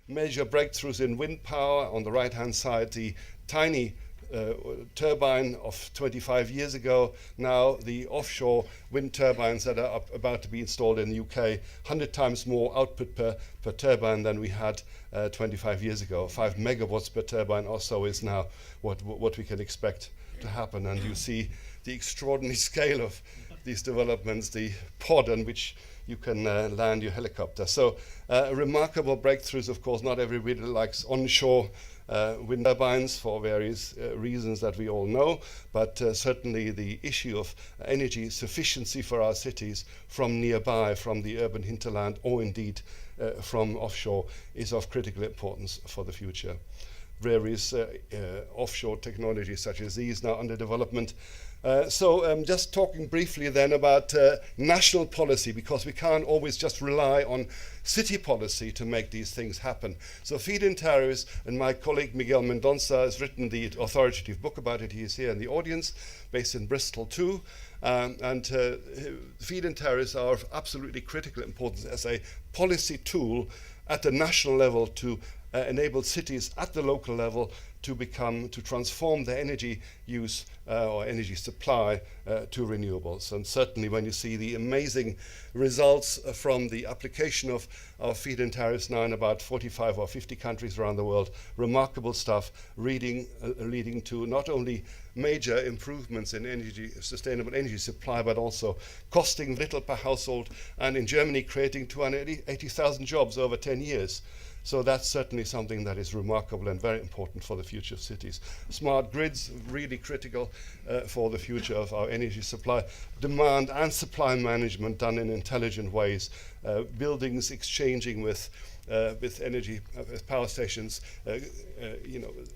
major breakthroughs in wind power. On the right-hand side, the tiny turbine of 25 years ago. Now the offshore wind turbines that are about to be installed in the UK, 100 times more output per turbine than we had 25 years ago. 5 megawatts per turbine or so is now what we can expect to happen. And you see the extraordinary scale of these developments, the pod on which you can land your helicopter. So remarkable breakthroughs. Of course, not everybody likes onshore wind turbines for various reasons that we all know, but certainly the issue of energy sufficiency for our cities from nearby, from the urban hinterland, or indeed from offshore, is of critical importance for the future. Various offshore technologies such as these now under development. So just talking briefly then about national policy, because we can't always just rely on city policy to make these things happen. So Feedin tariffs, and my colleague Miguel Mendonça has written the authoritative book about it. He is here in the audience, based in Bristol too. And Feedin tariffs are of absolutely critical importance as a policy tool at the national level to enable cities at the local level to transform their energy use or energy supply to renewables. And certainly when you see the amazing results from the application of feed-in tariffs now in about 45 or 50 countries around the world, remarkable stuff, leading to not only major improvements in sustainable energy supply, but also costing little per household, and in Germany creating 280,000 jobs over 10 years. So that's certainly something that is remarkable and very important for the future of cities. Smart grids, really critical for the future of our energy supply. Demand and supply management done in intelligent ways. Buildings exchanging with energy, with power stations,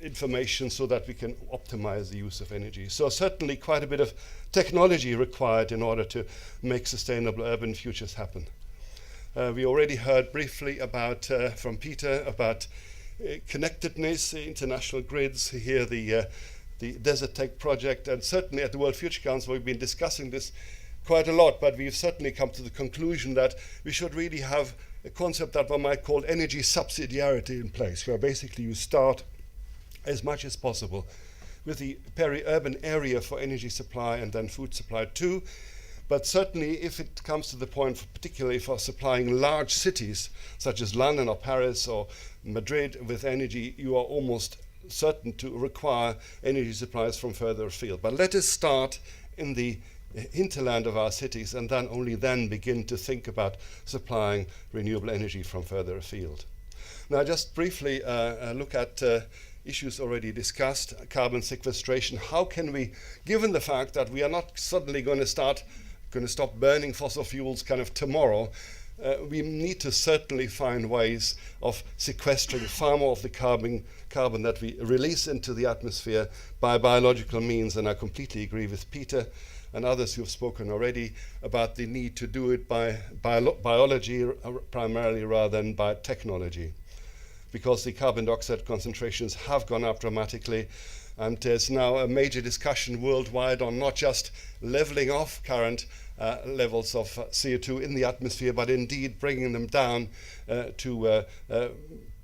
information so that we can optimize the use of energy. So certainly quite a bit of technology required in order to make sustainable urban futures happen. We already heard briefly about from Peter about connectedness, international grids. Here the Desert Tech project, and certainly at the World Future Council we've been discussing this quite a lot, but we've certainly come to the conclusion that we should really have a concept that one might call energy subsidiarity in place, where basically you start as much as possible with the peri-urban area for energy supply and then food supply too. But certainly if it comes to the point, particularly for supplying large cities, such as London or Paris or Madrid with energy, you are almost certain to require energy supplies from further afield. But let us start in the hinterland of our cities and then only then begin to think about supplying renewable energy from further afield. Now just briefly look at issues already discussed, carbon sequestration. How can we, given the fact that we are not suddenly going to stop burning fossil fuels kind of tomorrow, we need to certainly find ways of sequestering far more of the carbon that we release into the atmosphere by biological means. And I completely agree with Peter and others who have spoken already about the need to do it by biology primarily rather than by technology, because the carbon dioxide concentrations have gone up dramatically. And there's now a major discussion worldwide on not just leveling off current levels of CO2 in the atmosphere, but indeed bringing them down to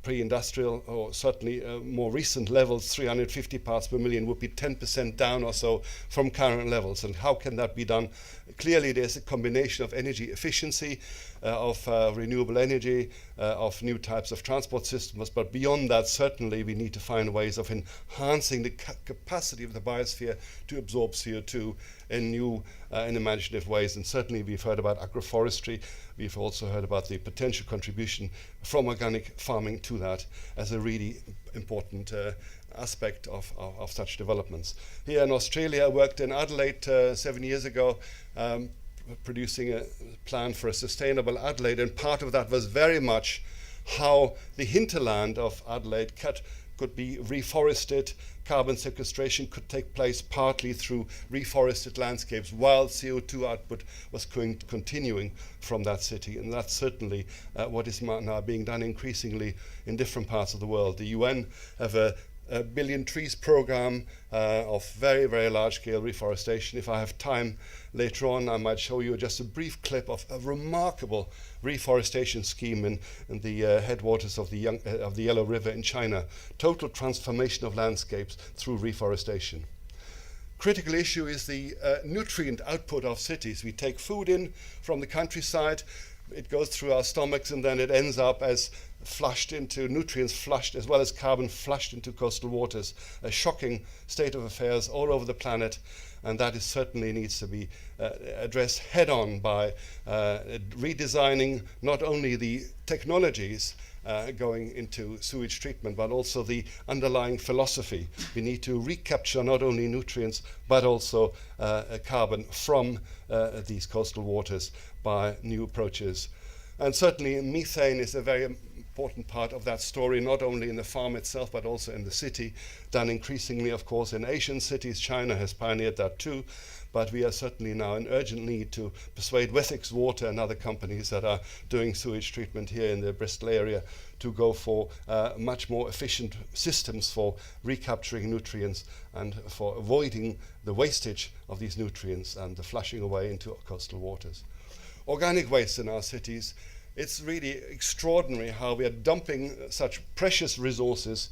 pre-industrial or certainly more recent levels. 350 parts per million would be 10% down or so from current levels. And how can that be done? Clearly there's a combination of energy efficiency, of renewable energy, of new types of transport systems, but beyond that certainly we need to find ways of enhancing the capacity of the biosphere to absorb CO2 in new and imaginative ways. And certainly we've heard about agroforestry. We've also heard about the potential contribution from organic farming to that as a really important aspect of such developments. Here in Australia, I worked in Adelaide 7 years ago, producing a plan for a sustainable Adelaide, and part of that was very much how the hinterland of Adelaide could be reforested. Carbon sequestration could take place partly through reforested landscapes while CO2 output was continuing from that city. And that's certainly what is now being done increasingly in different parts of the world. The UN have a billion trees program of very, very large-scale reforestation. If I have time later on, I might show you just a brief clip of a remarkable reforestation scheme in the headwaters of the Yellow River in China. Total transformation of landscapes through reforestation. Critical issue is the nutrient output of cities. We take food in from the countryside, it goes through our stomachs, and then it ends up as flushed into nutrients, flushed as well as carbon flushed into coastal waters. A shocking state of affairs all over the planet, and that is certainly needs to be addressed head on by redesigning not only the technologies going into sewage treatment, but also the underlying philosophy. We need to recapture not only nutrients, but also carbon from these coastal waters by new approaches. And certainly methane is a very important part of that story, not only in the farm itself, but also in the city, done increasingly, of course, in Asian cities. China has pioneered that too, but we are certainly now in urgent need to persuade Wessex Water and other companies that are doing sewage treatment here in the Bristol area to go for much more efficient systems for recapturing nutrients and for avoiding the wastage of these nutrients and the flushing away into coastal waters. Organic waste in our cities, it's really extraordinary how we are dumping such precious resources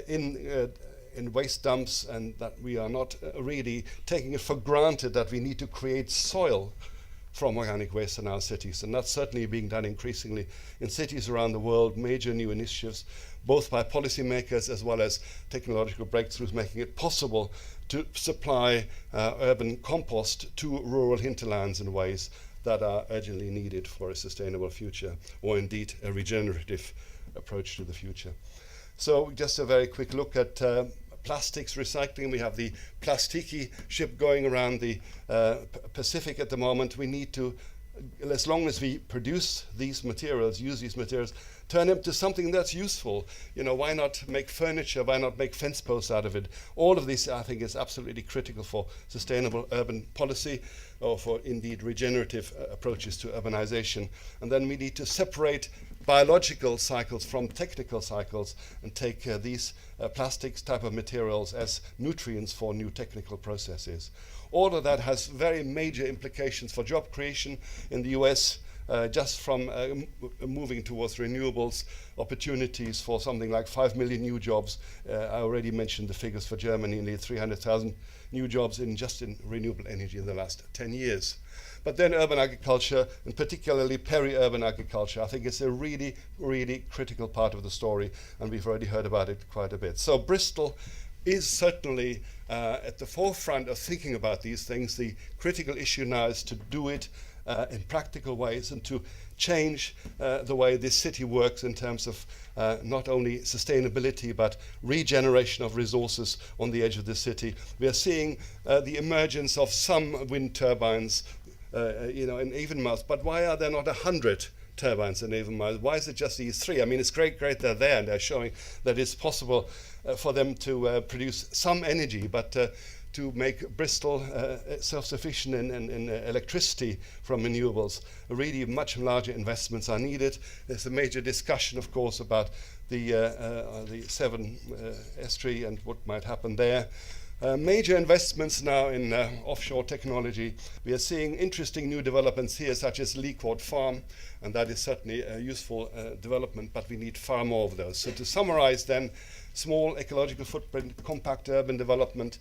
in waste dumps, and that we are not really taking it for granted that we need to create soil from organic waste in our cities. And that's certainly being done increasingly in cities around the world, major new initiatives, both by policymakers as well as technological breakthroughs, making it possible to supply urban compost to rural hinterlands in ways that are urgently needed for a sustainable future, or indeed a regenerative approach to the future. So just a very quick look at plastics recycling. We have the Plastiki ship going around the Pacific at the moment. We need to, as long as we produce these materials, use these materials, turn them to something that's useful. You know, why not make furniture? Why not make fence posts out of it? All of this, I think, is absolutely critical for sustainable urban policy, or for indeed regenerative approaches to urbanization. And then we need to separate biological cycles from technical cycles and take these plastics type of materials as nutrients for new technical processes. All of that has very major implications for job creation in the US, just from moving towards renewables, opportunities for something like 5 million new jobs. I already mentioned the figures for Germany, nearly 300,000 new jobs just in renewable energy in the last 10 years. But then urban agriculture, and particularly peri-urban agriculture, I think it's a really, really critical part of the story, and we've already heard about it quite a bit. So Bristol is certainly at the forefront of thinking about these things. The critical issue now is to do it in practical ways and to change the way this city works in terms of not only sustainability but regeneration of resources on the edge of the city. We are seeing the emergence of some wind turbines in Avonmouth, but why are there not 100 turbines in Avonmouth? Why is it just these 3? I mean, it's great they're there and they're showing that it's possible for them to produce some energy, but to make Bristol self-sufficient in electricity from renewables, really much larger investments are needed. There's a major discussion, of course, about the Severn estuary and what might happen there. Major investments now in offshore technology. We are seeing interesting new developments here, such as Leacourt Farm, and that is certainly a useful development, but we need far more of those. So to summarize then, small ecological footprint, compact urban development,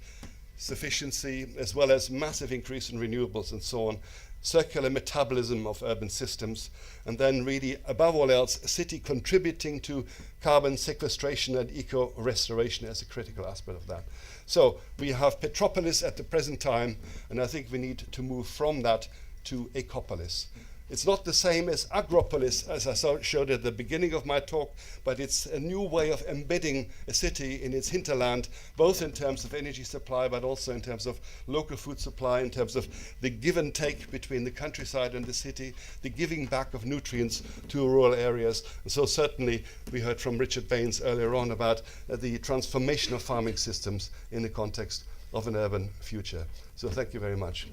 sufficiency, as well as massive increase in renewables and so on, circular metabolism of urban systems, and then really, above all else, a city contributing to carbon sequestration and eco-restoration as a critical aspect of that. So we have Petropolis at the present time, and I think we need to move from that to Ecopolis. It's not the same as Agropolis, as I showed at the beginning of my talk, but it's a new way of embedding a city in its hinterland, both in terms of energy supply, but also in terms of local food supply, in terms of the give and take between the countryside and the city, the giving back of nutrients to rural areas. And so certainly we heard from Richard Baines earlier on about the transformation of farming systems in the context of an urban future. So thank you very much.